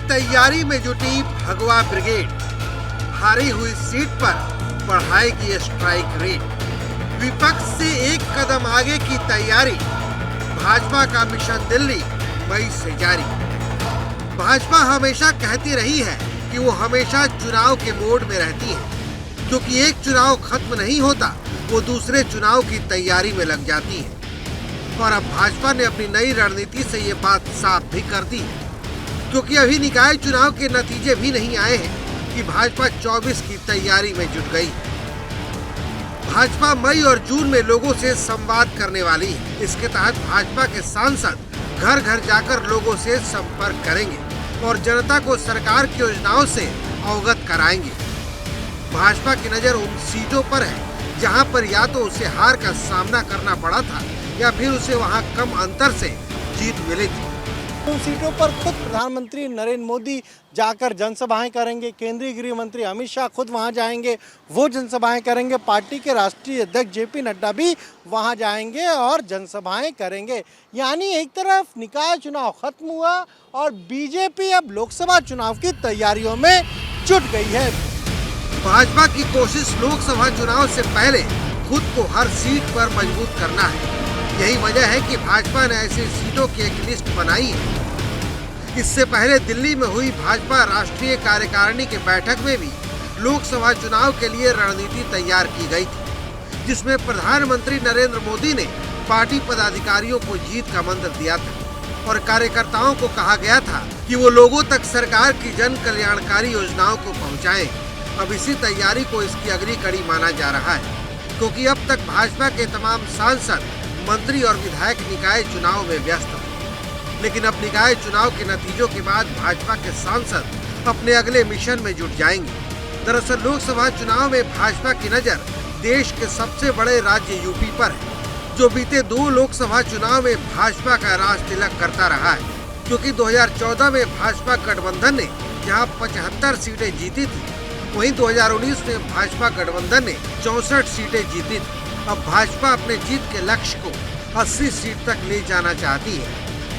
तैयारी में जुटी भगवा ब्रिगेड। हारी हुई सीट पर बढ़ाएगी स्ट्राइक रेट। विपक्ष से एक कदम आगे की तैयारी। भाजपा का मिशन दिल्ली मई से जारी। भाजपा हमेशा कहती रही है कि वो हमेशा चुनाव के मोड में रहती है, क्योंकि एक चुनाव खत्म नहीं होता, वो दूसरे चुनाव की तैयारी में लग जाती है। और अब भाजपा ने अपनी नई रणनीति से ये बात साफ भी कर दी, क्योंकि अभी निकाय चुनाव के नतीजे भी नहीं आए हैं कि भाजपा 24 की तैयारी में जुट गई। भाजपा मई और जून में लोगों से संवाद करने वाली है। इसके तहत भाजपा के सांसद घर घर जाकर लोगों से संपर्क करेंगे और जनता को सरकार की योजनाओं से अवगत कराएंगे। भाजपा की नजर उन सीटों पर है जहां पर या तो उसे हार का सामना करना पड़ा था या फिर उसे वहां कम अंतर से जीत मिली थी। उन सीटों पर खुद प्रधानमंत्री नरेंद्र मोदी जाकर जनसभाएं करेंगे। केंद्रीय गृह मंत्री अमित शाह खुद वहां जाएंगे, वो जनसभाएं करेंगे। पार्टी के राष्ट्रीय अध्यक्ष जेपी नड्डा भी वहां जाएंगे और जनसभाएं करेंगे। यानी एक तरफ निकाय चुनाव खत्म हुआ और बीजेपी अब लोकसभा चुनाव की तैयारियों में जुट गई है। भाजपा की कोशिश लोकसभा चुनाव से पहले खुद को हर सीट पर मजबूत करना है। यही वजह है कि भाजपा ने ऐसी सीटों की एक लिस्ट बनाई है। इससे पहले दिल्ली में हुई भाजपा राष्ट्रीय कार्यकारिणी की बैठक में भी लोकसभा चुनाव के लिए रणनीति तैयार की गई थी, जिसमें प्रधानमंत्री नरेंद्र मोदी ने पार्टी पदाधिकारियों को जीत का मंत्र दिया था और कार्यकर्ताओं को कहा गया था कि वो लोगों तक सरकार की जन कल्याणकारी योजनाओं को पहुँचाएं। अब इसी तैयारी को इसकी अगली कड़ी माना जा रहा है, क्योंकि अब तक भाजपा के तमाम सांसद, मंत्री और विधायक निकाय चुनाव में व्यस्त थे। लेकिन अब निकाय चुनाव के नतीजों के बाद भाजपा के सांसद अपने अगले मिशन में जुट जाएंगे। दरअसल लोकसभा चुनाव में भाजपा की नजर देश के सबसे बड़े राज्य यूपी पर है, जो बीते 2 लोकसभा चुनाव में भाजपा का राज तिलक करता रहा है। क्योंकि 2014 में भाजपा गठबंधन ने जहां 75 सीटें जीती थी, वहीं 2019 में भाजपा गठबंधन ने 64 सीटें जीती थी। अब भाजपा अपने जीत के लक्ष्य को 80 सीट तक ले जाना चाहती है,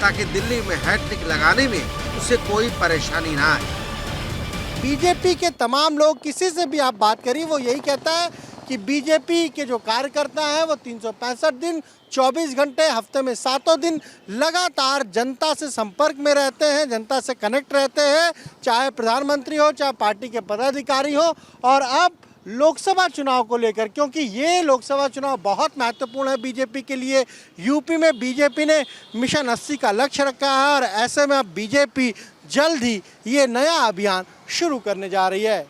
ताकि दिल्ली में हैट्रिक लगाने में उसे कोई परेशानी ना आए। बीजेपी के तमाम लोग, किसी से भी आप बात करिए, वो यही कहता है कि बीजेपी के जो कार्यकर्ता हैं वो 365 दिन 24 घंटे हफ्ते में 7 दिन लगातार जनता से संपर्क में रहते हैं, जनता से कनेक्ट रहते हैं, चाहे प्रधानमंत्री हो, चाहे पार्टी के पदाधिकारी हो। और अब लोकसभा चुनाव को लेकर, क्योंकि ये लोकसभा चुनाव बहुत महत्वपूर्ण है बीजेपी के लिए। यूपी में बीजेपी ने मिशन 80 का लक्ष्य रखा है और ऐसे में अब बीजेपी जल्द ही ये नया अभियान शुरू करने जा रही है।